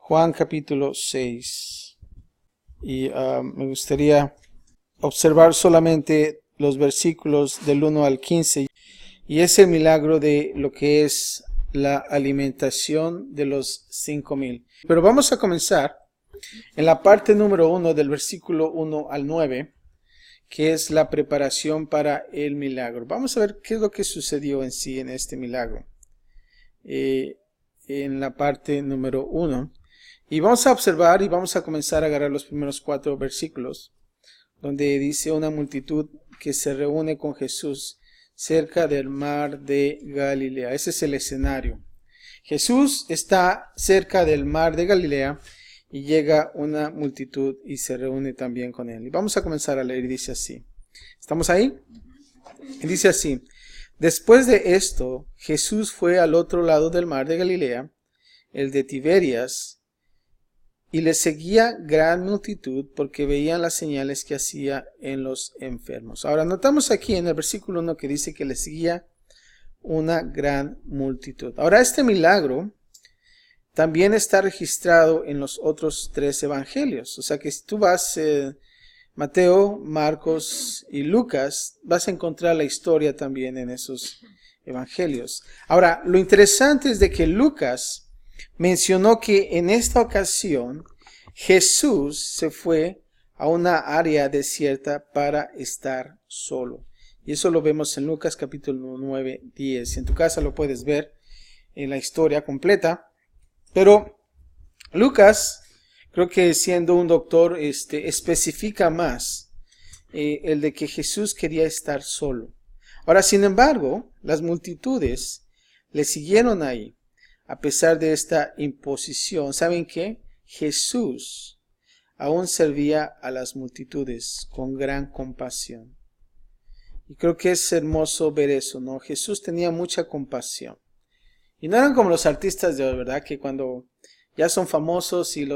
Juan capítulo 6. Y me gustaría observar solamente los versículos del 1 al 15. Y es el milagro de lo que es la alimentación de los 5,000. Pero vamos a comenzar en la parte número 1 del versículo 1 al 9, que es la preparación para el milagro. Vamos a ver qué es lo que sucedió en sí en este milagro. En la parte número 1. Y vamos a observar y vamos a comenzar a agarrar los primeros 4 versículos, donde dice una multitud que se reúne con Jesús cerca del mar de Galilea. Ese es el escenario. Jesús está cerca del mar de Galilea y llega una multitud y se reúne también con él. Y vamos a comenzar a leer y dice así. ¿Estamos ahí? Y dice así. Después de esto, Jesús fue al otro lado del mar de Galilea, el de Tiberias, y le seguía gran multitud porque veían las señales que hacía en los enfermos. Ahora notamos aquí en el versículo 1 que dice que le seguía una gran multitud. Ahora este milagro también está registrado en los otros 3 evangelios. O sea que si tú vas Mateo, Marcos y Lucas, vas a encontrar la historia también en esos evangelios. Ahora, lo interesante es de que Lucas mencionó que en esta ocasión Jesús se fue a una área desierta para estar solo. Y eso lo vemos en Lucas capítulo 9, 10. En tu casa lo puedes ver en la historia completa. Pero Lucas, creo que siendo un doctor, especifica más el de que Jesús quería estar solo. Ahora, sin embargo, las multitudes le siguieron ahí. A pesar de esta imposición, ¿saben qué? Jesús aún servía a las multitudes con gran compasión. Y creo que es hermoso ver eso, ¿no? Jesús tenía mucha compasión. Y no eran como los artistas de hoy, ¿verdad? Que cuando ya son famosos y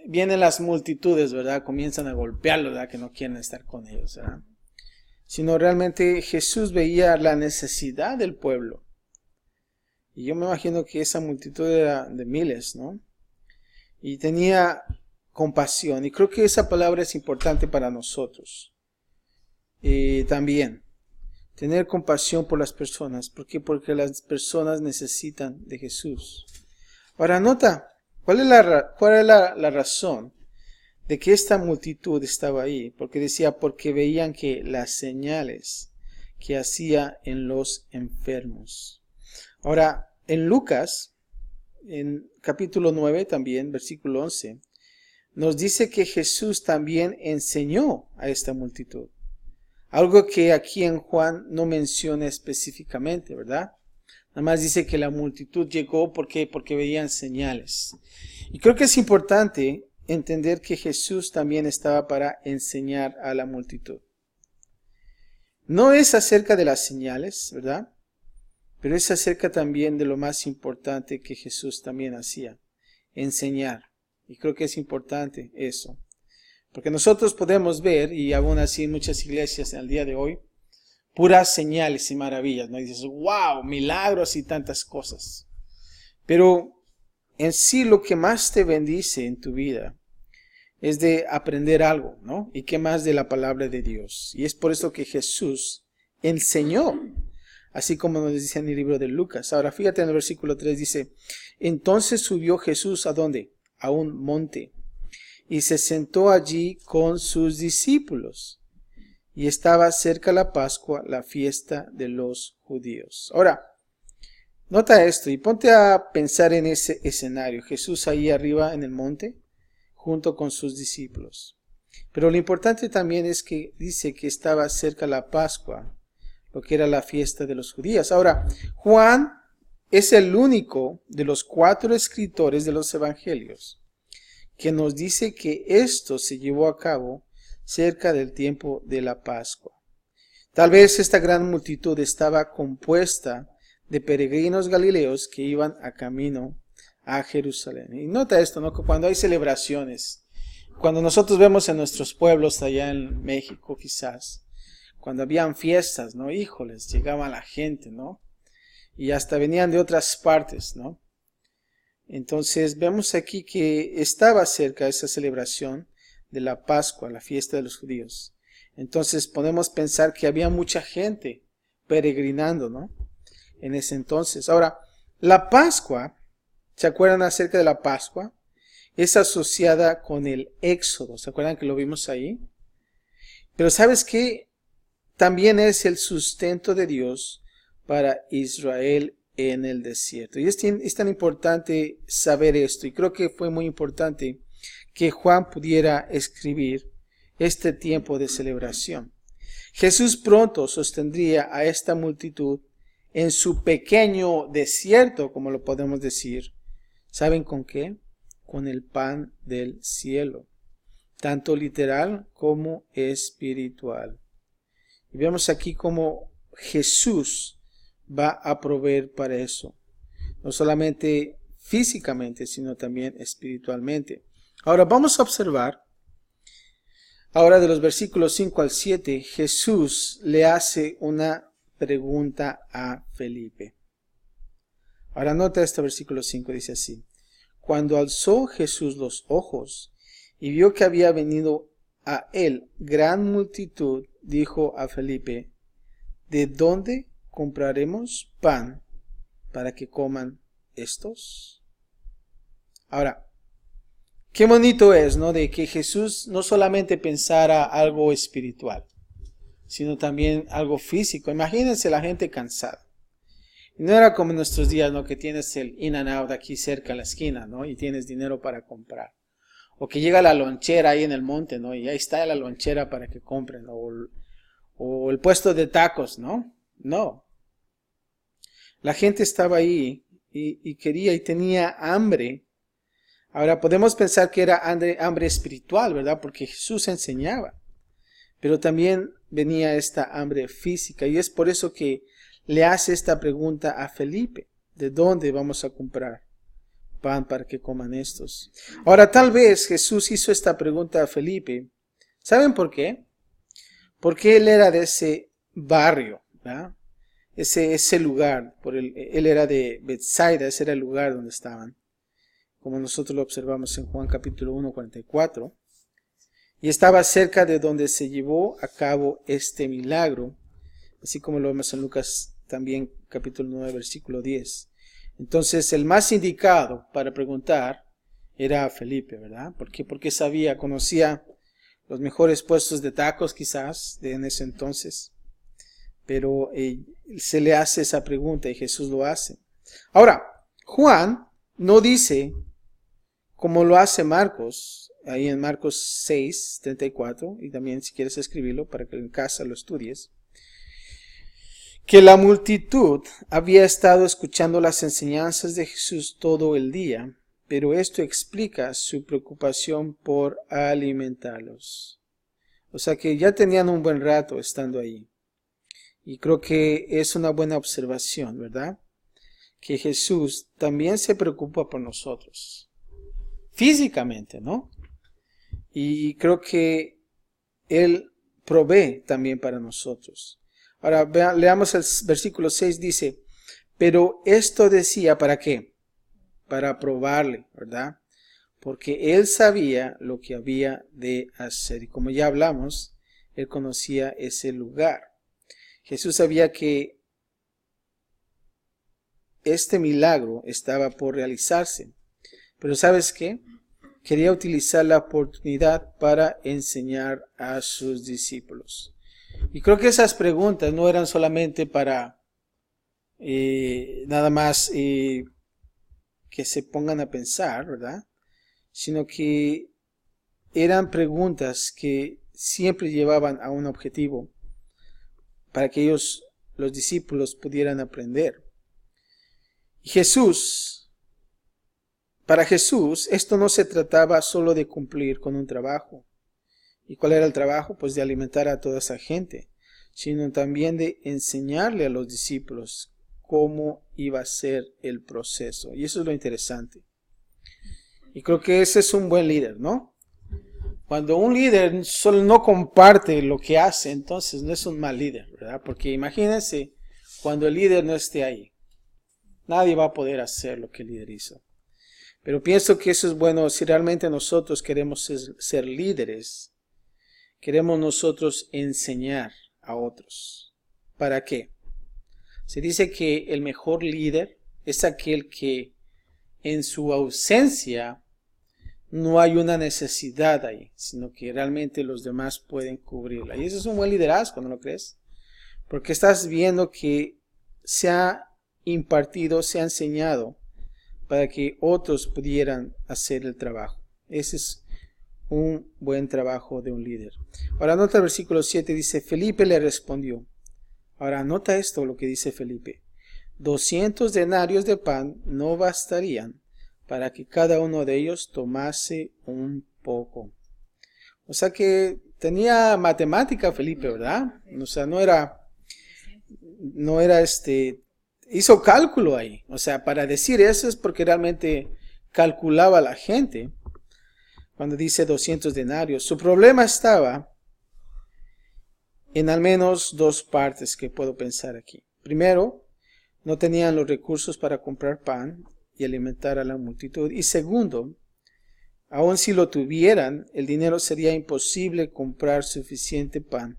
vienen las multitudes, ¿verdad? Comienzan a golpearlos, ¿verdad? Que no quieren estar con ellos, ¿verdad? Sino realmente Jesús veía la necesidad del pueblo. Y yo me imagino que esa multitud era de miles, ¿no? Y tenía compasión. Y creo que esa palabra es importante para nosotros. También, tener compasión por las personas. ¿Por qué? Porque las personas necesitan de Jesús. Ahora, nota, ¿cuál es la razón de que esta multitud estaba ahí? Porque decía, porque veían que las señales que hacía en los enfermos. Ahora, en Lucas, en capítulo 9 también, versículo 11, nos dice que Jesús también enseñó a esta multitud. Algo que aquí en Juan no menciona específicamente, ¿verdad? Nada más dice que la multitud llegó porque veían señales. Y creo que es importante entender que Jesús también estaba para enseñar a la multitud. No es acerca de las señales, ¿verdad? Pero es acerca también de lo más importante que Jesús también hacía, enseñar. Y creo que es importante eso. Porque nosotros podemos ver, y aún así en muchas iglesias al día de hoy, puras señales y maravillas, ¿no? Y dices, wow, milagros y tantas cosas. Pero en sí lo que más te bendice en tu vida es de aprender algo, ¿no? Y qué más de la palabra de Dios. Y es por eso que Jesús enseñó. Así como nos dice en el libro de Lucas. Ahora fíjate en el versículo 3 dice, entonces subió Jesús ¿a dónde? A un monte. Y se sentó allí con sus discípulos. Y estaba cerca la Pascua, la fiesta de los judíos. Ahora, nota esto y ponte a pensar en ese escenario. Jesús ahí arriba en el monte, junto con sus discípulos. Pero lo importante también es que dice que estaba cerca la Pascua, lo que era la fiesta de los judíos. Ahora, Juan es el único de los 4 escritores de los evangelios que nos dice que esto se llevó a cabo cerca del tiempo de la Pascua. Tal vez esta gran multitud estaba compuesta de peregrinos galileos que iban a camino a Jerusalén. Y nota esto, ¿no? Que cuando hay celebraciones, cuando nosotros vemos en nuestros pueblos allá en México quizás, cuando habían fiestas, ¿no? Híjoles, llegaba la gente, ¿no? Y hasta venían de otras partes, ¿no? Entonces vemos aquí que estaba cerca esa celebración de la Pascua, la fiesta de los judíos. Entonces podemos pensar que había mucha gente peregrinando, ¿no? En ese entonces. Ahora, la Pascua, ¿se acuerdan acerca de la Pascua? Es asociada con el Éxodo. ¿Se acuerdan que lo vimos ahí? Pero ¿sabes qué? También es el sustento de Dios para Israel en el desierto. Y es tan importante saber esto. Y creo que fue muy importante que Juan pudiera escribir este tiempo de celebración. Jesús pronto sostendría a esta multitud en su pequeño desierto, como lo podemos decir. ¿Saben con qué? Con el pan del cielo, tanto literal como espiritual. Y vemos aquí cómo Jesús va a proveer para eso, no solamente físicamente, sino también espiritualmente. Ahora vamos a observar, ahora de los versículos 5 al 7, Jesús le hace una pregunta a Felipe. Ahora nota este versículo 5, dice así: Cuando alzó Jesús los ojos y vio que había venido a él gran multitud, dijo a Felipe: ¿De dónde compraremos pan para que coman estos? Ahora, qué bonito es, ¿no? De que Jesús no solamente pensara algo espiritual, sino también algo físico. Imagínense la gente cansada. Y no era como en nuestros días, ¿no? Que tienes el In-N-Out aquí cerca en la esquina, ¿no? Y tienes dinero para comprar. O que llega la lonchera ahí en el monte, ¿no? Y ahí está la lonchera para que compren. O el puesto de tacos, ¿no? No. La gente estaba ahí y quería y tenía hambre. Ahora podemos pensar que era hambre espiritual, ¿verdad? Porque Jesús enseñaba. Pero también venía esta hambre física. Y es por eso que le hace esta pregunta a Felipe: ¿de dónde vamos a comprar pan para que coman estos? Ahora tal vez Jesús hizo esta pregunta a Felipe. ¿Saben por qué? Porque él era de ese barrio, ¿verdad? Ese lugar. Él era de Bethsaida, ese era el lugar donde estaban, como nosotros lo observamos en Juan capítulo 1, 44. Y estaba cerca de donde se llevó a cabo este milagro, así como lo vemos en Lucas también capítulo 9, versículo 10. Entonces el más indicado para preguntar era Felipe, ¿verdad? ¿Por qué? Porque conocía los mejores puestos de tacos quizás en ese entonces. Pero se le hace esa pregunta y Jesús lo hace. Ahora, Juan no dice, como lo hace Marcos, ahí en Marcos 6, 34, y también si quieres escribirlo para que en casa lo estudies, que la multitud había estado escuchando las enseñanzas de Jesús todo el día, pero esto explica su preocupación por alimentarlos. O sea que ya tenían un buen rato estando ahí. Y creo que es una buena observación, ¿verdad? Que Jesús también se preocupa por nosotros. Físicamente, ¿no? Y creo que Él provee también para nosotros. Ahora leamos el versículo 6, dice: pero esto decía, ¿para qué? Para probarle, ¿verdad? Porque Él sabía lo que había de hacer. Y como ya hablamos, Él conocía ese lugar. Jesús sabía que este milagro estaba por realizarse. Pero ¿sabes qué? Quería utilizar la oportunidad para enseñar a sus discípulos. Y creo que esas preguntas no eran solamente para nada más que se pongan a pensar, ¿verdad? Sino que eran preguntas que siempre llevaban a un objetivo para que ellos, los discípulos, pudieran aprender. Y para Jesús, esto no se trataba solo de cumplir con un trabajo. ¿Y cuál era el trabajo? Pues de alimentar a toda esa gente, sino también de enseñarle a los discípulos cómo iba a ser el proceso. Y eso es lo interesante. Y creo que ese es un buen líder, ¿no? Cuando un líder solo no comparte lo que hace, entonces no es un mal líder, ¿verdad? Porque imagínense cuando el líder no esté ahí. Nadie va a poder hacer lo que el líder hizo. Pero pienso que eso es bueno si realmente nosotros queremos ser líderes. Queremos nosotros enseñar a otros. ¿Para qué? Se dice que el mejor líder es aquel que en su ausencia no hay una necesidad ahí, sino que realmente los demás pueden cubrirla. Y eso es un buen liderazgo, ¿no lo crees? Porque estás viendo que se ha impartido, se ha enseñado para que otros pudieran hacer el trabajo. Ese es un buen trabajo de un líder. Ahora nota el versículo 7, dice, Felipe le respondió. Ahora nota esto lo que dice Felipe. 200 denarios de pan no bastarían para que cada uno de ellos tomase un poco. O sea que tenía matemática Felipe, ¿verdad? O sea, no era hizo cálculo ahí. O sea, para decir eso es porque realmente calculaba la gente. Cuando dice 200 denarios. Su problema estaba en al menos dos partes que puedo pensar aquí. Primero, no tenían los recursos para comprar pan y alimentar a la multitud. Y segundo, aun si lo tuvieran, el dinero sería imposible comprar suficiente pan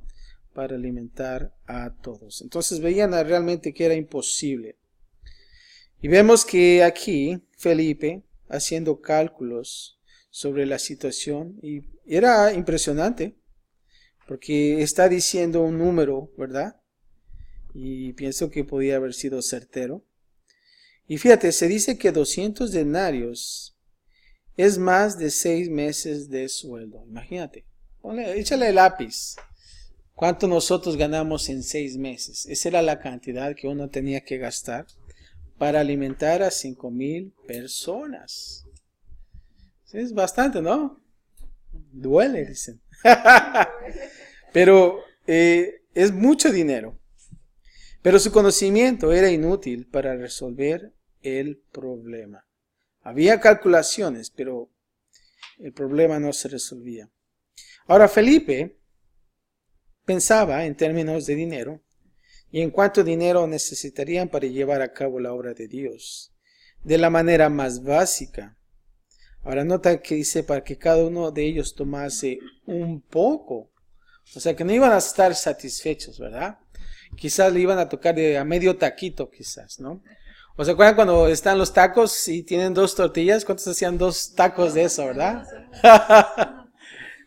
para alimentar a todos. Entonces veían realmente que era imposible. Y vemos que aquí Felipe, haciendo cálculos sobre la situación, y era impresionante, porque está diciendo un número, ¿verdad? Y pienso que podía haber sido certero. Y fíjate, se dice que 200 denarios es más de 6 meses de sueldo. Imagínate, échale el lápiz. ¿Cuánto nosotros ganamos en 6 meses? Esa era la cantidad que uno tenía que gastar para alimentar a 5,000 personas. Es bastante, ¿no? Duele, dicen. Pero es mucho dinero. Pero su conocimiento era inútil para resolver el problema. Había calculaciones, pero el problema no se resolvía. Ahora Felipe pensaba en términos de dinero y en cuánto dinero necesitarían para llevar a cabo la obra de Dios de la manera más básica. Ahora nota que dice para que cada uno de ellos tomase un poco. O sea que no iban a estar satisfechos, ¿verdad? Quizás le iban a tocar a medio taquito, quizás, ¿no? ¿O se acuerdan cuando están los tacos y tienen 2 tortillas? ¿Cuántos hacían 2 tacos de eso, verdad?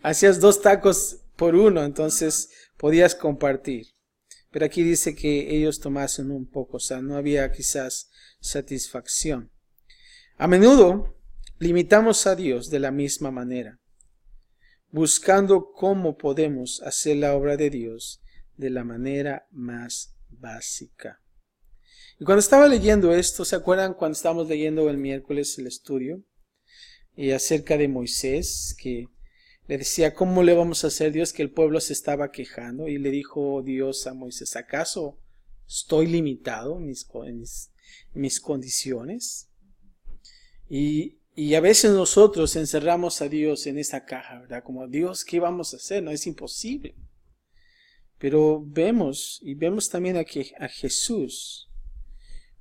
Hacías 2 tacos por uno, entonces podías compartir. Pero aquí dice que ellos tomasen un poco, o sea, no había quizás satisfacción. A menudo limitamos a Dios de la misma manera, buscando cómo podemos hacer la obra de Dios de la manera más básica. Y cuando estaba leyendo esto, ¿se acuerdan cuando estábamos leyendo el miércoles el estudio? Y acerca de Moisés, que le decía, ¿cómo le vamos a hacer Dios? Que el pueblo se estaba quejando. Y le dijo Dios a Moisés, ¿acaso estoy limitado en mis condiciones? Y a veces nosotros encerramos a Dios en esa caja, ¿verdad? Como, Dios, ¿qué vamos a hacer? No, es imposible. Pero vemos también a Jesús,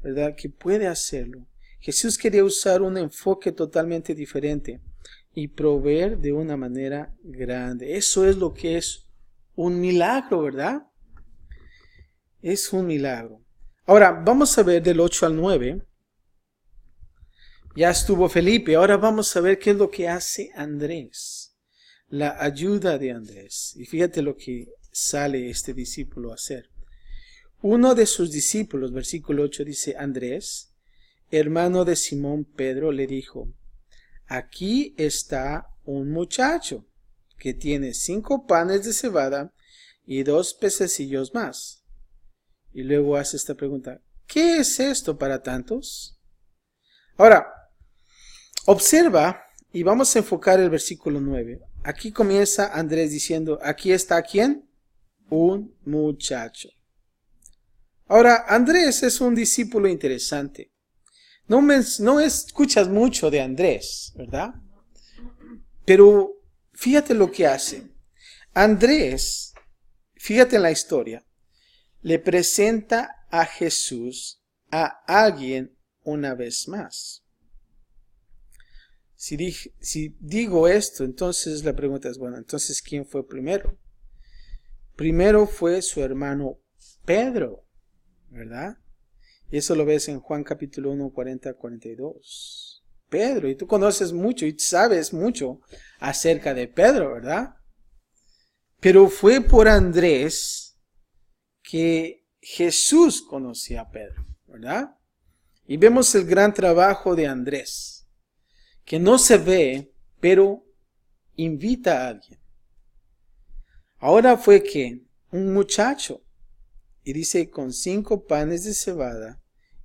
¿verdad? Que puede hacerlo. Jesús quería usar un enfoque totalmente diferente y proveer de una manera grande. Eso es lo que es un milagro, ¿verdad? Es un milagro. Ahora, vamos a ver del 8 al 9. Ya estuvo Felipe, ahora vamos a ver qué es lo que hace Andrés. La ayuda de Andrés. Y fíjate lo que sale este discípulo a hacer. Uno de sus discípulos, versículo 8, dice, Andrés, hermano de Simón Pedro, le dijo, aquí está un muchacho que tiene 5 panes de cebada y 2 pececillos más. Y luego hace esta pregunta, ¿qué es esto para tantos? Ahora, observa y vamos a enfocar el versículo 9. Aquí comienza Andrés diciendo, aquí está ¿quién? Un muchacho. Ahora, Andrés es un discípulo interesante. No escuchas mucho de Andrés, ¿verdad? Pero fíjate lo que hace. Andrés, fíjate en la historia, le presenta a Jesús a alguien una vez más. Si digo esto, entonces la pregunta es, bueno, entonces ¿quién fue primero? Primero fue su hermano Pedro, ¿verdad? Y eso lo ves en Juan capítulo 1, 40, 42. Pedro, y tú conoces mucho y sabes mucho acerca de Pedro, ¿verdad? Pero fue por Andrés que Jesús conocía a Pedro, ¿verdad? Y vemos el gran trabajo de Andrés, que no se ve, pero invita a alguien. Ahora fue que un muchacho, y dice con 5 panes de cebada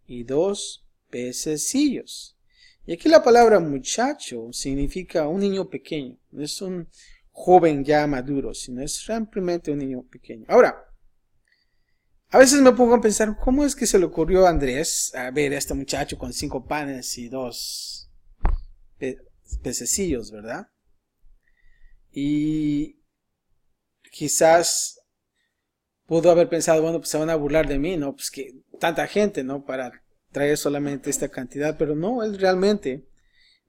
y 2 pececillos. Y aquí la palabra muchacho significa un niño pequeño, no es un joven ya maduro, sino es simplemente un niño pequeño. Ahora, a veces me pongo a pensar, ¿cómo es que se le ocurrió a Andrés a ver a este muchacho con 5 panes y 2 pececillos, ¿verdad? Y quizás pudo haber pensado, bueno, pues se van a burlar de mí, ¿no? Pues que tanta gente, ¿no? Para traer solamente esta cantidad, pero no, él realmente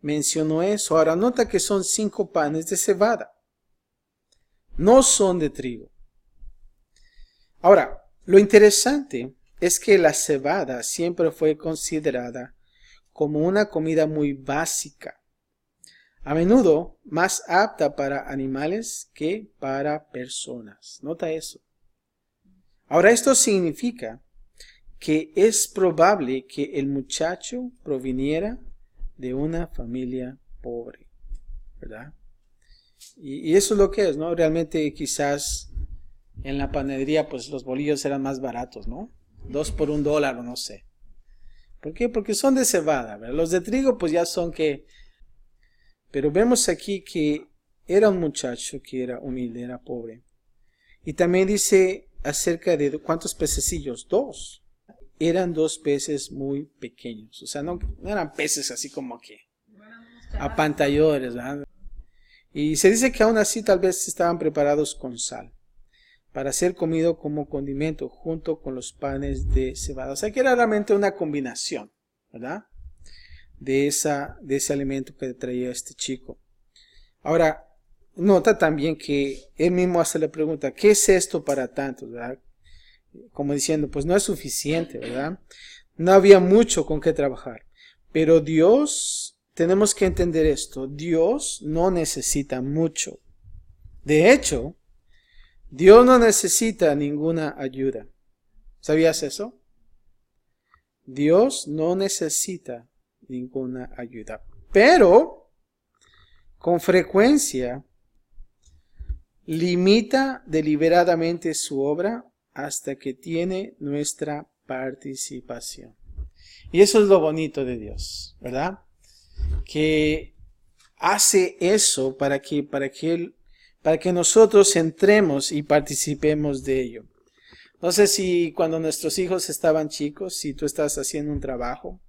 mencionó eso. Ahora, nota que son 5 panes de cebada. No son de trigo. Ahora, lo interesante es que la cebada siempre fue considerada como una comida muy básica, a menudo más apta para animales que para personas. Nota eso. Ahora, esto significa que es probable que el muchacho proviniera de una familia pobre, ¿verdad? Y eso es lo que es, ¿no? Realmente quizás en la panadería pues los bolillos eran más baratos, ¿no? 2 por $1 o no sé. ¿Por qué? Porque son de cebada, ¿verdad? Los de trigo pues ya son que... Pero vemos aquí que era un muchacho que era humilde, era pobre. Y también dice acerca de cuántos pececillos, 2. Eran 2 peces muy pequeños, o sea, no eran peces así como que apantalladores, ¿verdad? Y se dice que aún así tal vez estaban preparados con sal para ser comido como condimento junto con los panes de cebada. O sea que era realmente una combinación, ¿verdad? De ese alimento que traía este chico. Ahora, nota también que él mismo hace la pregunta, ¿qué es esto para tantos, verdad? Como diciendo, pues no es suficiente, ¿verdad? No había mucho con qué trabajar. Pero Dios, tenemos que entender esto, Dios no necesita mucho. De hecho, Dios no necesita ninguna ayuda. ¿Sabías eso? Dios no necesita ninguna ayuda. Pero, con frecuencia, limita deliberadamente su obra hasta que tiene nuestra participación. Y eso es lo bonito de Dios, ¿verdad? Que hace eso para que nosotros entremos y participemos de ello. No sé si cuando nuestros hijos estaban chicos, si tú estás haciendo un trabajo,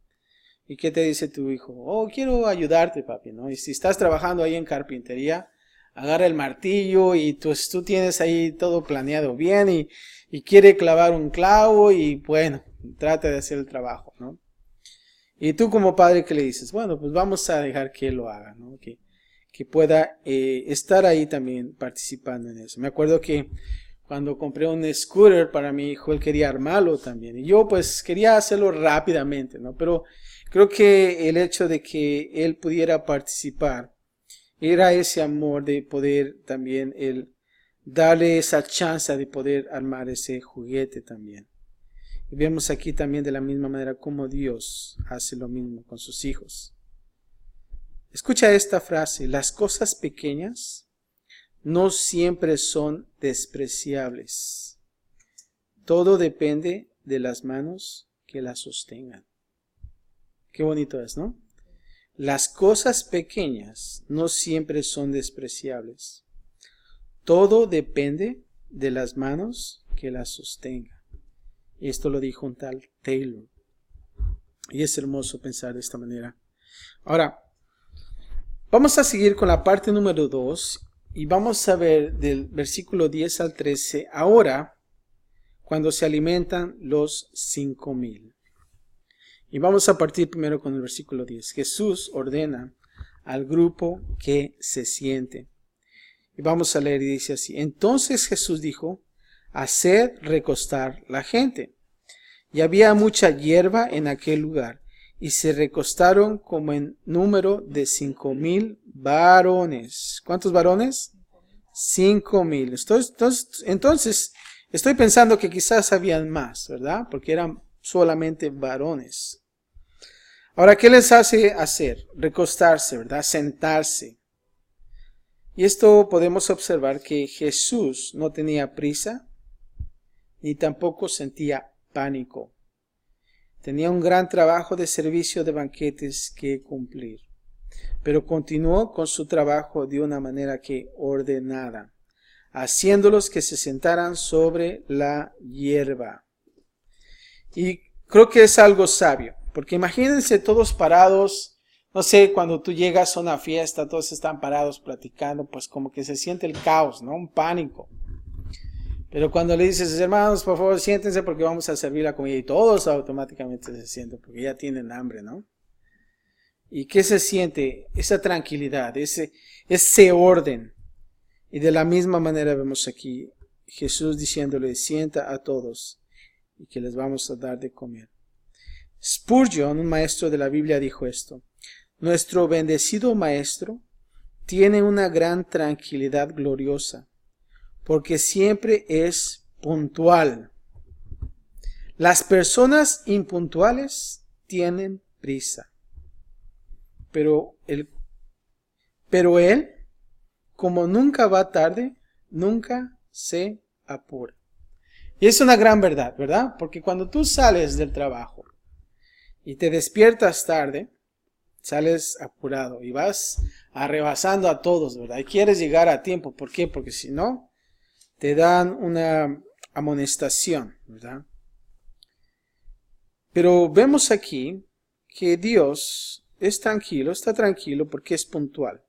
¿y qué te dice tu hijo? Oh, quiero ayudarte, papi, ¿no? Y si estás trabajando ahí en carpintería, agarra el martillo y tú tienes ahí todo planeado bien y quiere clavar un clavo y bueno, trata de hacer el trabajo, ¿no? Y tú como padre, ¿qué le dices? Bueno, pues vamos a dejar que él lo haga, ¿no? Que pueda estar ahí también participando en eso. Me acuerdo que cuando compré un scooter para mi hijo, él quería armarlo también. Y yo pues quería hacerlo rápidamente, ¿no? Pero creo que el hecho de que él pudiera participar era ese amor de poder también él darle esa chance de poder armar ese juguete también. Y vemos aquí también de la misma manera cómo Dios hace lo mismo con sus hijos. Escucha esta frase, las cosas pequeñas no siempre son despreciables. Todo depende de las manos que las sostengan. Qué bonito es, ¿no? Las cosas pequeñas no siempre son despreciables. Todo depende de las manos que las sostengan. Esto lo dijo un tal Taylor. Y es hermoso pensar de esta manera. Ahora, vamos a seguir con la parte número 2 y vamos a ver del versículo 10 al 13. Ahora, cuando se alimentan los 5,000. Y vamos a partir primero con el versículo 10. Jesús ordena al grupo que se siente. Y vamos a leer y dice así. Entonces Jesús dijo, haced recostar la gente. Y había mucha hierba en aquel lugar, y se recostaron como en número de 5,000 varones. ¿Cuántos varones? 5,000. Entonces, estoy pensando que quizás habían más, ¿verdad? Porque eran solamente varones. Ahora, ¿qué les hace hacer? Recostarse, ¿verdad? Sentarse. Y esto podemos observar que Jesús no tenía prisa, ni tampoco sentía pánico. Tenía un gran trabajo de servicio de banquetes que cumplir, pero continuó con su trabajo de una manera que ordenada, haciéndolos que se sentaran sobre la hierba. Y creo que es algo sabio, porque imagínense todos parados, no sé, cuando tú llegas a una fiesta, todos están parados platicando, pues como que se siente el caos, ¿no? Un pánico. Pero cuando le dices, hermanos, por favor, siéntense porque vamos a servir la comida, y todos automáticamente se sienten porque ya tienen hambre, ¿no? ¿Y qué se siente? Esa tranquilidad, ese orden. Y de la misma manera vemos aquí Jesús diciéndole, sienta a todos y que les vamos a dar de comer. Spurgeon, un maestro de la Biblia, dijo esto. Nuestro bendecido maestro tiene una gran tranquilidad gloriosa, porque siempre es puntual. Las personas impuntuales tienen prisa, pero él, como nunca va tarde, nunca se apura. Y es una gran verdad, ¿verdad? Porque cuando tú sales del trabajo y te despiertas tarde, sales apurado y vas arrebasando a todos, ¿verdad? Y quieres llegar a tiempo. ¿Por qué? Porque si no, te dan una amonestación, ¿verdad? Pero vemos aquí que Dios es tranquilo, está tranquilo porque es puntual.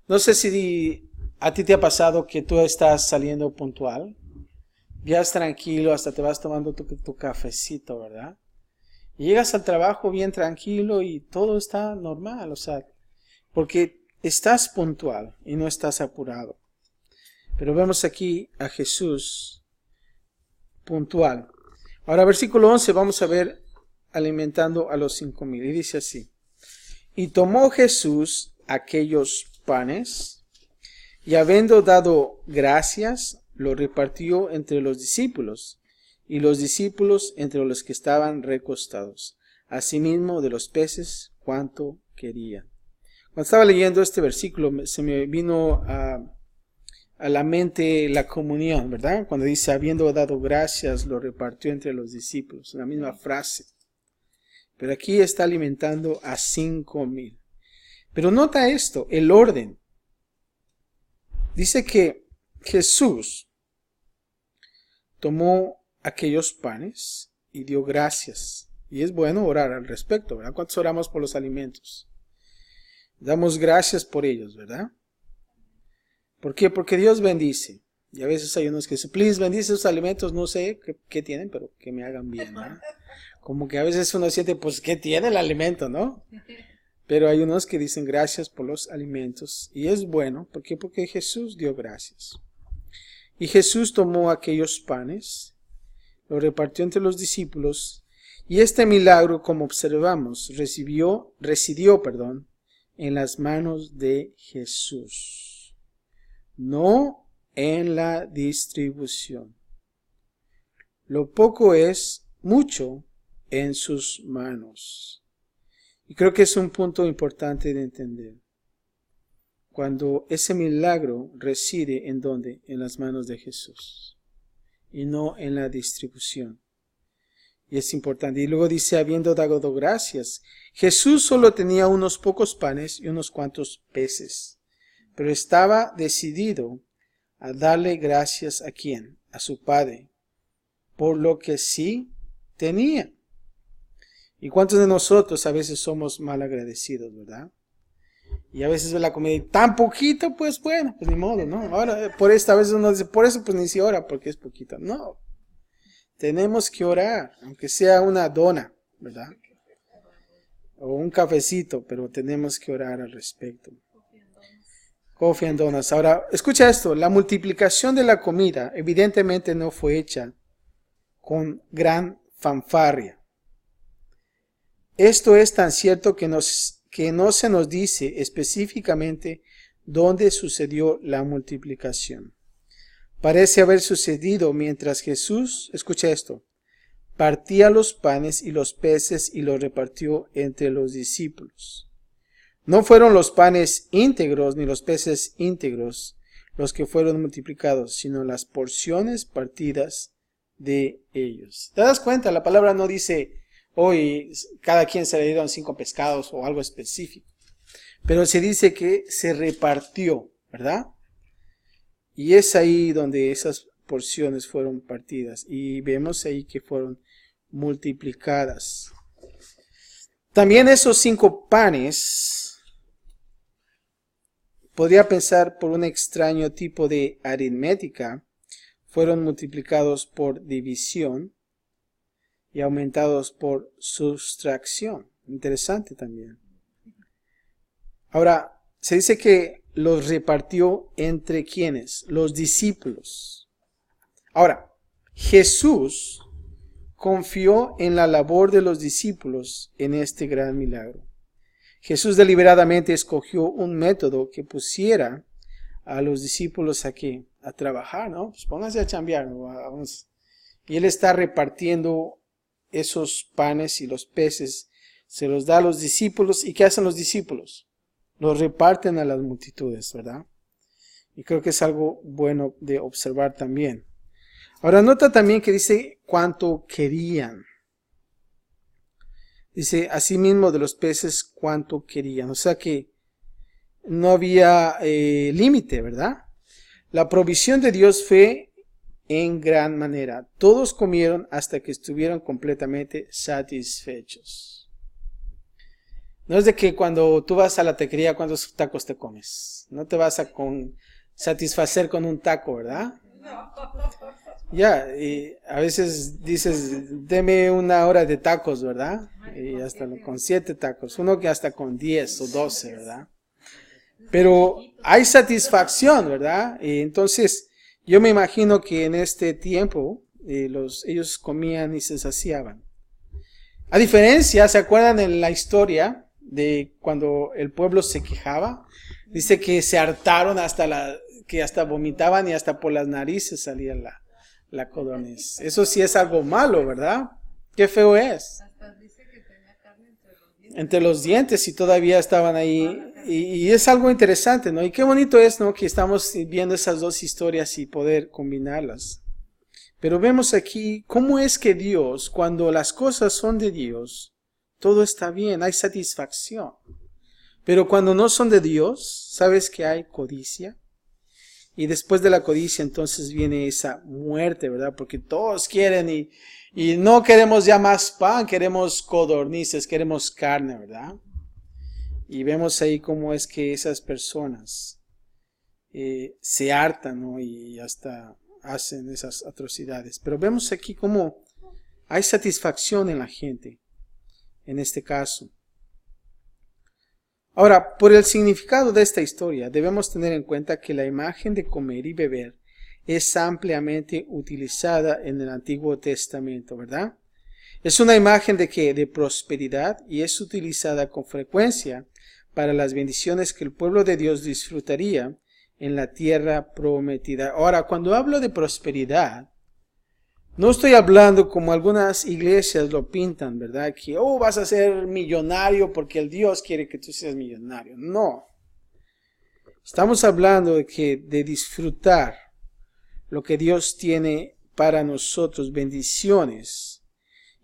No sé si a ti te ha pasado que tú estás saliendo puntual, ya tranquilo, hasta te vas tomando tu cafecito, ¿verdad? Y llegas al trabajo bien tranquilo y todo está normal, o sea, porque estás puntual y no estás apurado. Pero vemos aquí a Jesús puntual. Ahora, versículo 11, vamos a ver alimentando a los 5,000. Y dice así. Y tomó Jesús aquellos panes, y habiendo dado gracias, lo repartió entre los discípulos, y los discípulos entre los que estaban recostados, asimismo de los peces cuanto querían. Cuando estaba leyendo este versículo, se me vino a la mente la comunión, ¿verdad? Cuando dice, habiendo dado gracias, lo repartió entre los discípulos, la misma frase. Pero aquí está alimentando a 5,000. Pero nota esto, el orden. Dice que Jesús tomó aquellos panes y dio gracias. Y es bueno orar al respecto, ¿verdad? ¿Cuántos oramos por los alimentos? Damos gracias por ellos, ¿verdad? ¿Por qué? Porque Dios bendice. Y a veces hay unos que dicen, please, bendice los alimentos, no sé qué tienen, pero que me hagan bien, ¿no? Como que a veces uno siente, pues, ¿qué tiene el alimento, no? Pero hay unos que dicen gracias por los alimentos. Y es bueno, ¿por qué? Porque Jesús dio gracias. Y Jesús tomó aquellos panes, lo repartió entre los discípulos, y este milagro, como observamos, residió, en las manos de Jesús, no en la distribución. Lo poco es mucho en sus manos. Y creo que es un punto importante de entender. Cuando ese milagro reside en ¿dónde? En las manos de Jesús y no en la distribución. Y es importante. Y luego dice, habiendo dado gracias, Jesús solo tenía unos pocos panes y unos cuantos peces, pero estaba decidido a darle gracias ¿a quién? A su Padre, por lo que sí tenía. ¿Y cuántos de nosotros a veces somos mal agradecidos, verdad? Y a veces ve la comida tan poquito, pues bueno, pues ni modo, ¿no? Ahora, por esta vez uno dice, por eso pues ni se ora, porque es poquito. No, tenemos que orar, aunque sea una dona, ¿verdad? o un cafecito, pero tenemos que orar al respecto. Coffee and donuts. Ahora, escucha esto, la multiplicación de la comida evidentemente no fue hecha con gran fanfarria. Esto es tan cierto que no se nos dice específicamente dónde sucedió la multiplicación. Parece haber sucedido mientras Jesús, escucha esto, partía los panes y los peces y los repartió entre los discípulos. No fueron los panes íntegros ni los peces íntegros los que fueron multiplicados, sino las porciones partidas de ellos. ¿Te das cuenta? La palabra no dice, hoy cada quien se le dieron 5 pescados o algo específico. Pero se dice que se repartió, ¿verdad? Y es ahí donde esas porciones fueron partidas. Y vemos ahí que fueron multiplicadas. También esos 5 panes, podría pensar por un extraño tipo de aritmética, fueron multiplicados por división y aumentados por sustracción. Interesante también. Ahora, se dice que los repartió entre ¿quiénes? Los discípulos. Ahora, Jesús confió en la labor de los discípulos en este gran milagro. Jesús deliberadamente escogió un método que pusiera a los discípulos aquí a trabajar, ¿no? Pues pónganse a chambear, ¿no? Y Él está repartiendo esos panes y los peces, se los da a los discípulos. ¿Y qué hacen los discípulos? Los reparten a las multitudes, ¿verdad? Y creo que es algo bueno de observar también. Ahora nota también que dice cuánto querían. Dice asimismo de los peces cuánto querían. O sea que no había límite, ¿verdad? La provisión de Dios fue en gran manera. Todos comieron hasta que estuvieron completamente satisfechos. No es de que cuando tú vas a la taquería, ¿cuántos tacos te comes? No te vas a satisfacer con un taco, ¿verdad? Ya, y a veces dices, deme 1 hora de tacos, ¿verdad? Y hasta con 7 tacos, uno que hasta con 10 o 12, ¿verdad? Pero hay satisfacción, ¿verdad? Y entonces, yo me imagino que en este tiempo, ellos comían y se saciaban. A diferencia, ¿se acuerdan en la historia de cuando el pueblo se quejaba? Dice que se hartaron que hasta vomitaban y hasta por las narices salía la codorniz. Eso sí es algo malo, ¿verdad? Qué feo es. Hasta dice que tenía carne entre los dientes y todavía estaban ahí. Y es algo interesante, ¿no? Y qué bonito es, ¿no? Que estamos viendo esas dos historias y poder combinarlas. Pero vemos aquí cómo es que Dios, cuando las cosas son de Dios, todo está bien, hay satisfacción. Pero cuando no son de Dios, ¿sabes que hay codicia? Y después de la codicia entonces viene esa muerte, ¿verdad? Porque todos quieren y no queremos ya más pan, queremos codornices, queremos carne, ¿verdad? Y vemos ahí cómo es que esas personas se hartan, ¿no? Y hasta hacen esas atrocidades. Pero vemos aquí cómo hay satisfacción en la gente, en este caso. Ahora, por el significado de esta historia, debemos tener en cuenta que la imagen de comer y beber es ampliamente utilizada en el Antiguo Testamento, ¿verdad? Es una imagen de ¿qué? De prosperidad, y es utilizada con frecuencia para las bendiciones que el pueblo de Dios disfrutaría en la tierra prometida. Ahora, cuando hablo de prosperidad, no estoy hablando como algunas iglesias lo pintan, ¿verdad? Que, vas a ser millonario porque el Dios quiere que tú seas millonario. No. Estamos hablando de disfrutar lo que Dios tiene para nosotros, bendiciones.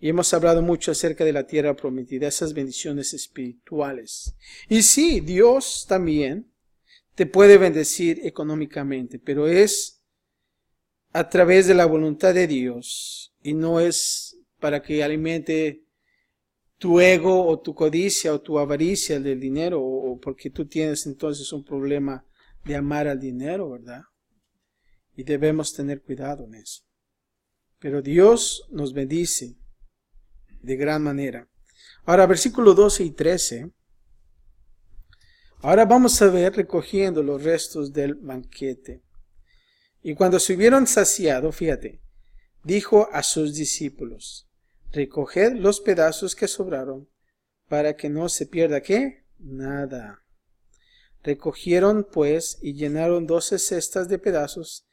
Y hemos hablado mucho acerca de la tierra prometida, esas bendiciones espirituales. Y sí, Dios también te puede bendecir económicamente, pero es a través de la voluntad de Dios y no es para que alimente tu ego o tu codicia o tu avaricia del dinero o porque tú tienes entonces un problema de amar al dinero, ¿verdad? Y debemos tener cuidado en eso. Pero Dios nos bendice de gran manera. Ahora, versículos 12 y 13. Ahora vamos a ver recogiendo los restos del banquete. Y cuando se hubieron saciado, fíjate, dijo a sus discípulos, recoged los pedazos que sobraron, para que no se pierda, ¿qué? Nada. Recogieron, pues, y llenaron 12 cestas de pedazos,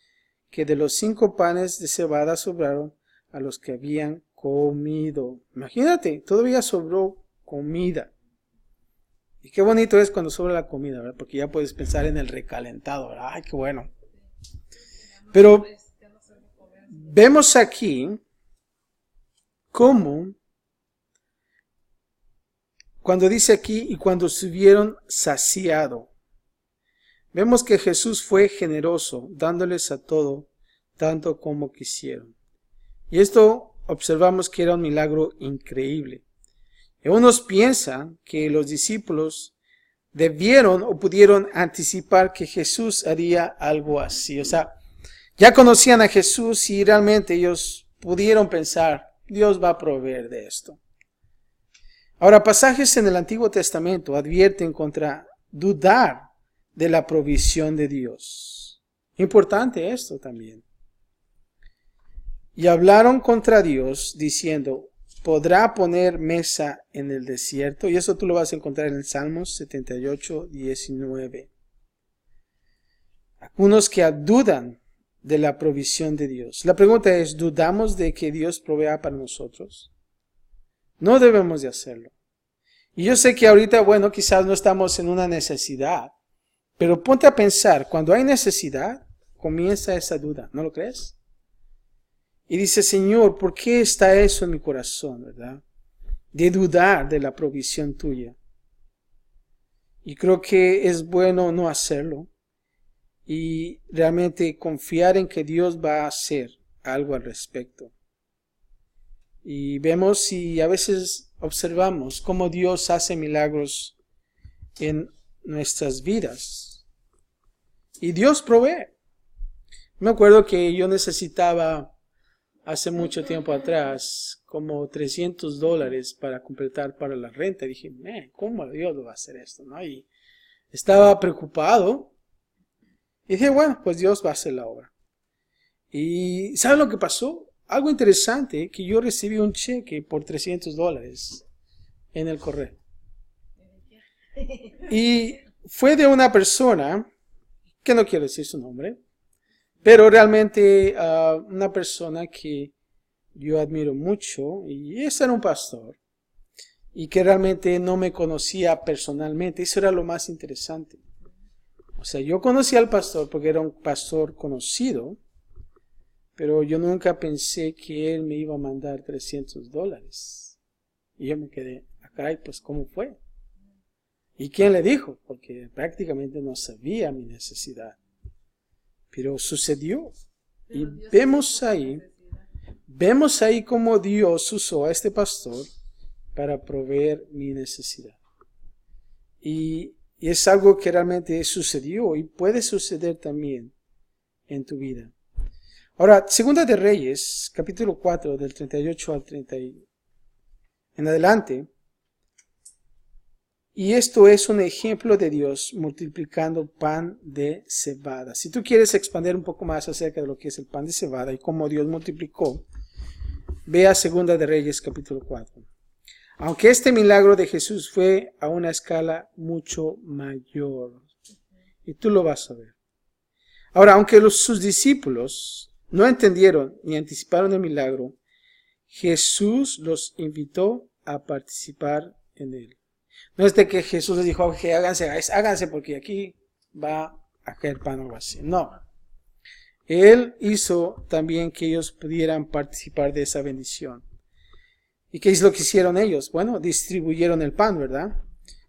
que de los 5 panes de cebada sobraron a los que habían comido. Imagínate, todavía sobró comida. Y qué bonito es cuando sobra la comida, ¿verdad? Porque ya puedes pensar en el recalentado, ¿verdad? Ay, qué bueno. Pero vemos aquí cómo, cuando dice aquí, y cuando se hubieron saciado, vemos que Jesús fue generoso, dándoles a todo, tanto como quisieron. Y esto observamos que era un milagro increíble. Y unos piensan que los discípulos debieron o pudieron anticipar que Jesús haría algo así. O sea, ya conocían a Jesús y realmente ellos pudieron pensar, Dios va a proveer de esto. Ahora, pasajes en el Antiguo Testamento advierten contra dudar de la provisión de Dios. Importante esto también. Y hablaron contra Dios diciendo, ¿podrá poner mesa en el desierto? Y eso tú lo vas a encontrar en el Salmos 78, 19. Algunos que dudan de la provisión de Dios. La pregunta es, ¿dudamos de que Dios provea para nosotros? No debemos de hacerlo. Y yo sé que ahorita, bueno, quizás no estamos en una necesidad, pero ponte a pensar, cuando hay necesidad, comienza esa duda, ¿no lo crees? Y dice, Señor, ¿por qué está eso en mi corazón, verdad? De dudar de la provisión tuya. Y creo que es bueno no hacerlo y realmente confiar en que Dios va a hacer algo al respecto. Y vemos y a veces observamos cómo Dios hace milagros en nuestras vidas. Y Dios provee. Me acuerdo que yo necesitaba hace mucho tiempo atrás como $300 para completar para la renta. Y dije, ¿cómo Dios va a hacer esto? ¿No? Y estaba preocupado. Y dije, bueno, pues Dios va a hacer la obra. Y ¿saben lo que pasó? Algo interesante, que yo recibí un cheque por $300 en el correo. Y fue de una persona, que no quiero decir su nombre, pero realmente una persona que yo admiro mucho, y ese era un pastor, y que realmente no me conocía personalmente. Eso era lo más interesante. O sea, yo conocía al pastor porque era un pastor conocido, pero yo nunca pensé que él me iba a mandar $300. Y yo me quedé, caray, pues ¿cómo fue? ¿Y quién le dijo? Porque prácticamente no sabía mi necesidad. Pero sucedió. Y vemos ahí cómo Dios usó a este pastor para proveer mi necesidad. Y es algo que realmente sucedió y puede suceder también en tu vida. Ahora, Segunda de Reyes, capítulo 4, del 38 al 30 en adelante. Y esto es un ejemplo de Dios multiplicando pan de cebada. Si tú quieres expandir un poco más acerca de lo que es el pan de cebada y cómo Dios multiplicó, ve a Segunda de Reyes, capítulo 4. Aunque este milagro de Jesús fue a una escala mucho mayor. Y tú lo vas a ver. Ahora, aunque sus discípulos no entendieron ni anticiparon el milagro, Jesús los invitó a participar en él. No es de que Jesús les dijo, que háganse porque aquí va a caer pan o algo así. No. Él hizo también que ellos pudieran participar de esa bendición. ¿Y qué es lo que hicieron ellos? Bueno, distribuyeron el pan, ¿verdad?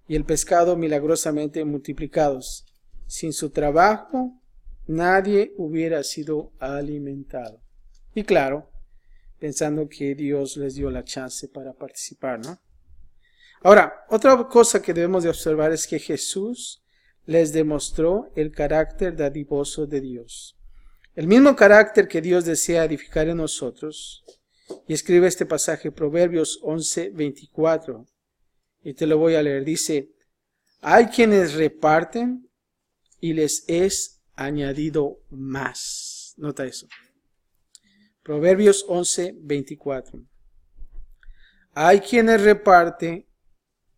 Y el pescado milagrosamente multiplicados. Sin su trabajo, nadie hubiera sido alimentado. Y claro, pensando que Dios les dio la chance para participar, ¿no? Ahora, otra cosa que debemos de observar es que Jesús les demostró el carácter dadivoso de Dios. El mismo carácter que Dios desea edificar en nosotros. Y escribe este pasaje, Proverbios 11:24. Y te lo voy a leer. Dice, hay quienes reparten y les es añadido más. Nota eso. Proverbios 11:24. Hay quienes reparten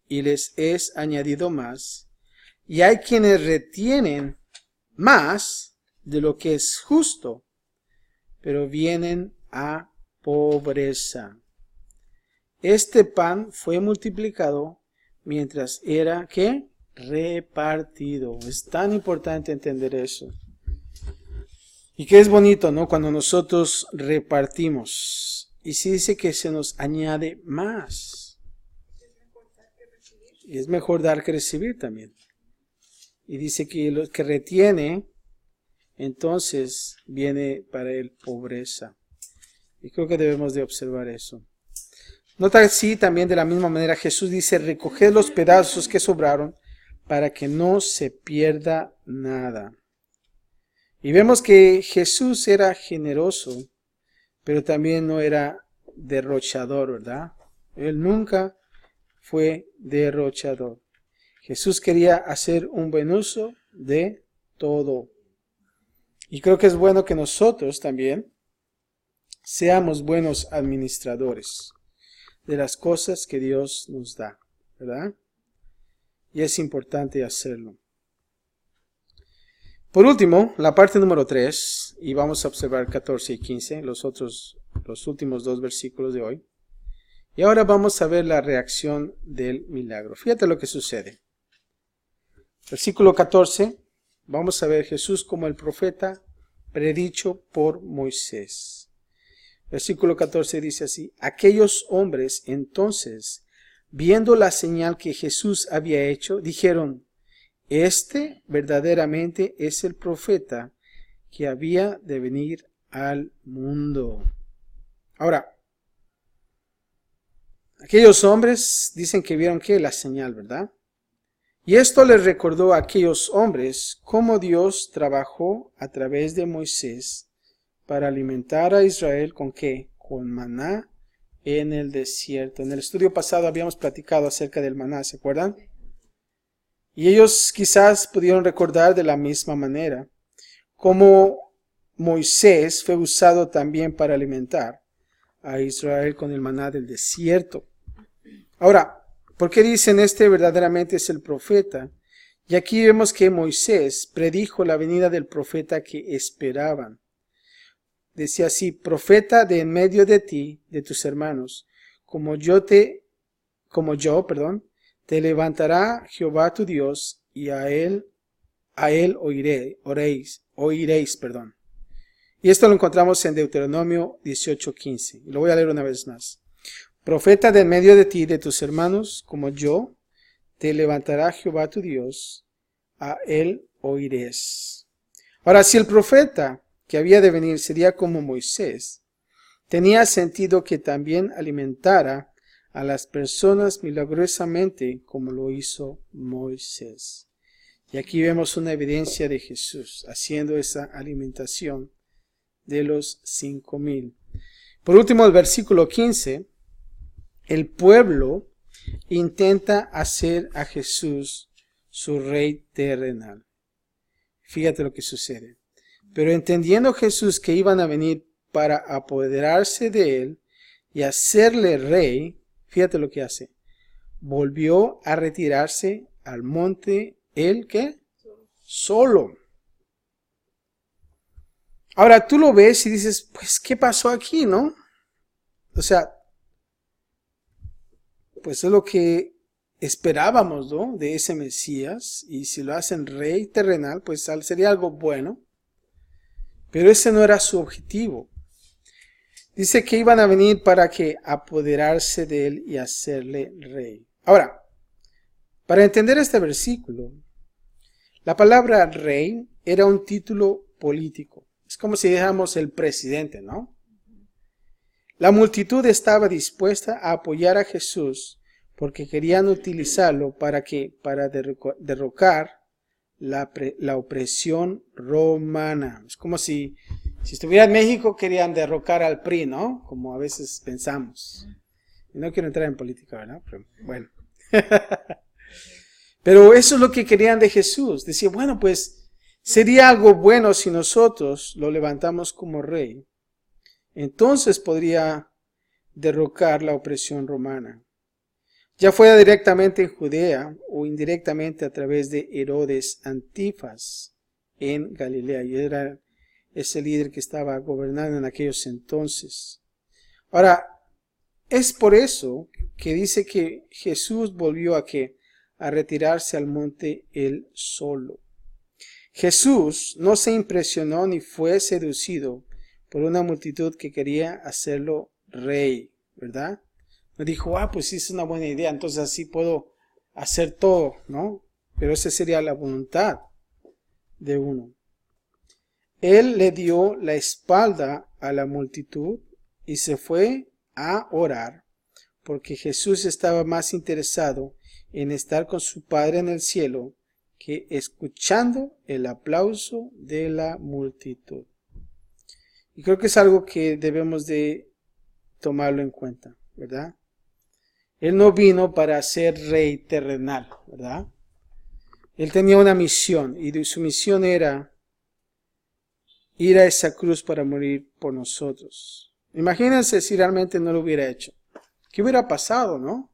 y les es añadido más. Y hay quienes retienen más de lo que es justo, pero vienen a pobreza. Este pan fue multiplicado mientras era, ¿qué? Repartido. Es tan importante entender eso. Y que es bonito, ¿no? Cuando nosotros repartimos. Y sí dice que se nos añade más. Y es mejor dar que recibir también. Y dice que lo que retiene, entonces viene para él pobreza. Y creo que debemos de observar eso. Nota así también de la misma manera Jesús dice, recoged los pedazos que sobraron para que no se pierda nada. Y vemos que Jesús era generoso, pero también no era derrochador, ¿verdad? Él nunca fue derrochador. Jesús quería hacer un buen uso de todo. Y creo que es bueno que nosotros también seamos buenos administradores de las cosas que Dios nos da, ¿verdad? Y es importante hacerlo. Por último, la parte número 3, y vamos a observar 14 y 15, los últimos dos versículos de hoy. Y ahora vamos a ver la reacción del milagro. Fíjate lo que sucede. Versículo 14, vamos a ver Jesús como el profeta predicho por Moisés. Versículo 14 dice así, aquellos hombres entonces, viendo la señal que Jesús había hecho, dijeron, este verdaderamente es el profeta que había de venir al mundo. Ahora, aquellos hombres dicen que vieron que la señal, ¿verdad? Y esto les recordó a aquellos hombres cómo Dios trabajó a través de Moisés para alimentar a Israel ¿con qué? Con maná en el desierto. En el estudio pasado habíamos platicado acerca del maná, ¿se acuerdan? Y ellos quizás pudieron recordar de la misma manera cómo Moisés fue usado también para alimentar a Israel con el maná del desierto. Ahora, ¿por qué dicen este verdaderamente es el profeta? Y aquí vemos que Moisés predijo la venida del profeta que esperaban. Decía así, profeta de en medio de ti, de tus hermanos, como yo, te levantará Jehová tu Dios, y a él oiréis. Y esto lo encontramos en Deuteronomio 18:15. Y lo voy a leer una vez más. Profeta de en medio de ti, de tus hermanos, como yo, te levantará Jehová tu Dios, a él oiréis. Ahora, si el profeta que había de venir sería como Moisés, tenía sentido que también alimentara a las personas milagrosamente como lo hizo Moisés. Y aquí vemos una evidencia de Jesús haciendo esa alimentación de los 5,000. Por último, el versículo 15, el pueblo intenta hacer a Jesús su rey terrenal. Fíjate lo que sucede. Pero entendiendo Jesús que iban a venir para apoderarse de él y hacerle rey, fíjate lo que hace. Volvió a retirarse al monte, ¿él qué? Solo. Ahora tú lo ves y dices, pues, ¿qué pasó aquí, no? O sea, pues es lo que esperábamos, ¿no? De ese Mesías. Y si lo hacen rey terrenal, pues sería algo bueno. Pero ese no era su objetivo. Dice que iban a venir para que apoderarse de él y hacerle rey. Ahora, para entender este versículo, la palabra rey era un título político. Es como si dijéramos el presidente, ¿no? La multitud estaba dispuesta a apoyar a Jesús porque querían utilizarlo para derrocar la opresión romana. Es como si estuviera en México querían derrocar al PRI, ¿no? Como a veces pensamos. Y no quiero entrar en política, ¿verdad? Pero bueno. Pero eso es lo que querían de Jesús. Decía, bueno, pues sería algo bueno si nosotros lo levantamos como rey. Entonces podría derrocar la opresión romana. Ya fuera directamente en Judea o indirectamente a través de Herodes Antipas en Galilea. Y era ese líder que estaba gobernando en aquellos entonces. Ahora, es por eso que dice que Jesús volvió a retirarse al monte él solo. Jesús no se impresionó ni fue seducido por una multitud que quería hacerlo rey, ¿verdad? No dijo, pues sí es una buena idea, entonces así puedo hacer todo, ¿no? Pero esa sería la voluntad de uno. Él le dio la espalda a la multitud y se fue a orar, porque Jesús estaba más interesado en estar con su Padre en el cielo que escuchando el aplauso de la multitud. Y creo que es algo que debemos de tomarlo en cuenta, ¿verdad? Él no vino para ser rey terrenal, ¿verdad? Él tenía una misión y su misión era ir a esa cruz para morir por nosotros. Imagínense si realmente no lo hubiera hecho. ¿Qué hubiera pasado, no?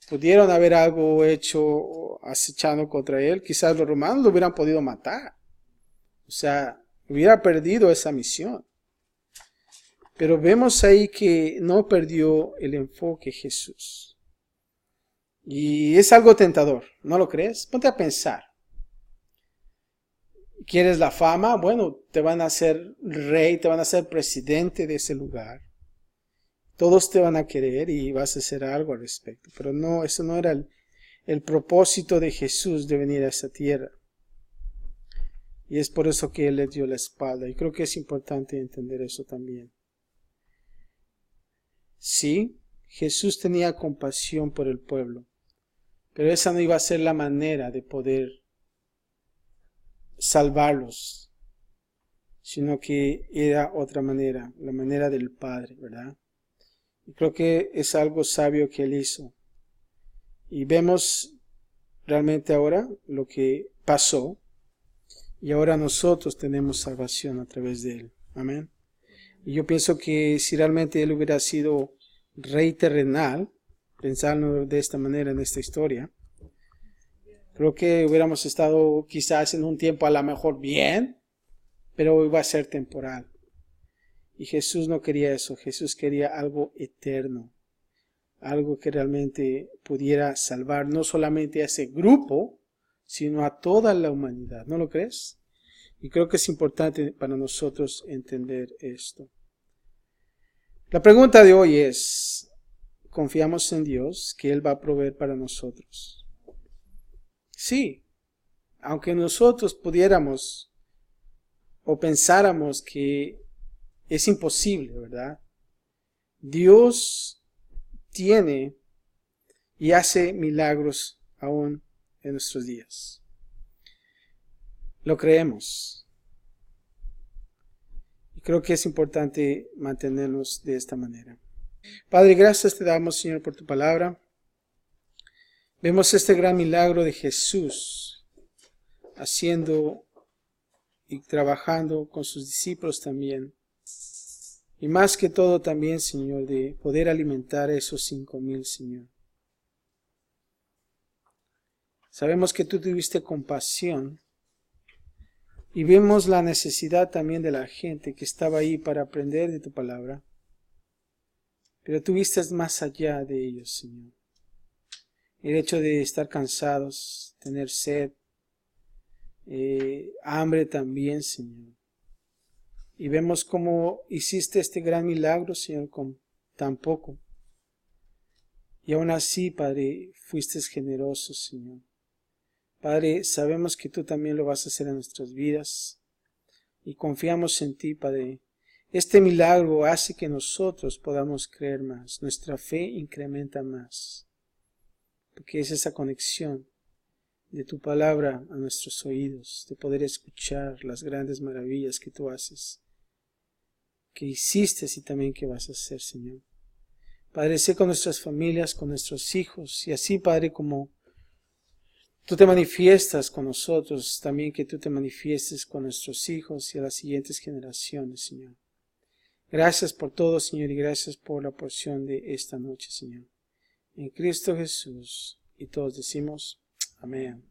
Pudieron haber algo hecho acechando contra él. Quizás los romanos lo hubieran podido matar. O sea, hubiera perdido esa misión. Pero vemos ahí que no perdió el enfoque Jesús. Y es algo tentador, ¿no lo crees? Ponte a pensar. ¿Quieres la fama? Bueno, te van a hacer rey, te van a hacer presidente de ese lugar. Todos te van a querer y vas a hacer algo al respecto. Pero no, eso no era el propósito de Jesús de venir a esa tierra. Y es por eso que Él le dio la espalda. Y creo que es importante entender eso también. Sí, Jesús tenía compasión por el pueblo. Pero esa no iba a ser la manera de poder salvarlos. Sino que era otra manera, la manera del Padre, ¿verdad? Y creo que es algo sabio que Él hizo. Y vemos realmente ahora lo que pasó. Y ahora nosotros tenemos salvación a través de Él. Amén. Y yo pienso que si realmente Él hubiera sido rey terrenal, pensando de esta manera en esta historia, creo que hubiéramos estado quizás en un tiempo a lo mejor bien, pero iba a ser temporal. Y Jesús no quería eso. Jesús quería algo eterno. Algo que realmente pudiera salvar no solamente a ese grupo, sino a toda la humanidad. ¿No lo crees? Y creo que es importante para nosotros entender esto. La pregunta de hoy es, ¿confiamos en Dios que Él va a proveer para nosotros? Sí, aunque nosotros pudiéramos o pensáramos que es imposible, ¿verdad? Dios tiene y hace milagros aún en nuestros días. Lo creemos. Y creo que es importante mantenernos de esta manera. Padre, gracias te damos, Señor, por tu palabra. Vemos este gran milagro de Jesús haciendo y trabajando con sus discípulos también. Y más que todo también, Señor, de poder alimentar a esos 5,000, Señor. Sabemos que tú tuviste compasión y vemos la necesidad también de la gente que estaba ahí para aprender de tu palabra. Pero tú viste más allá de ellos, Señor. El hecho de estar cansados, tener sed, hambre también, Señor. Y vemos cómo hiciste este gran milagro, Señor, con tan poco. Y aún así, Padre, fuiste generoso, Señor. Padre, sabemos que tú también lo vas a hacer en nuestras vidas. Y confiamos en ti, Padre. Este milagro hace que nosotros podamos creer más. Nuestra fe incrementa más. Porque es esa conexión de tu palabra a nuestros oídos, de poder escuchar las grandes maravillas que tú haces, que hiciste y también que vas a hacer, Señor. Padre, sé con nuestras familias, con nuestros hijos, y así, Padre, como tú te manifiestas con nosotros, también que tú te manifiestes con nuestros hijos y a las siguientes generaciones, Señor. Gracias por todo, Señor, y gracias por la porción de esta noche, Señor. En Cristo Jesús, y todos decimos, amén.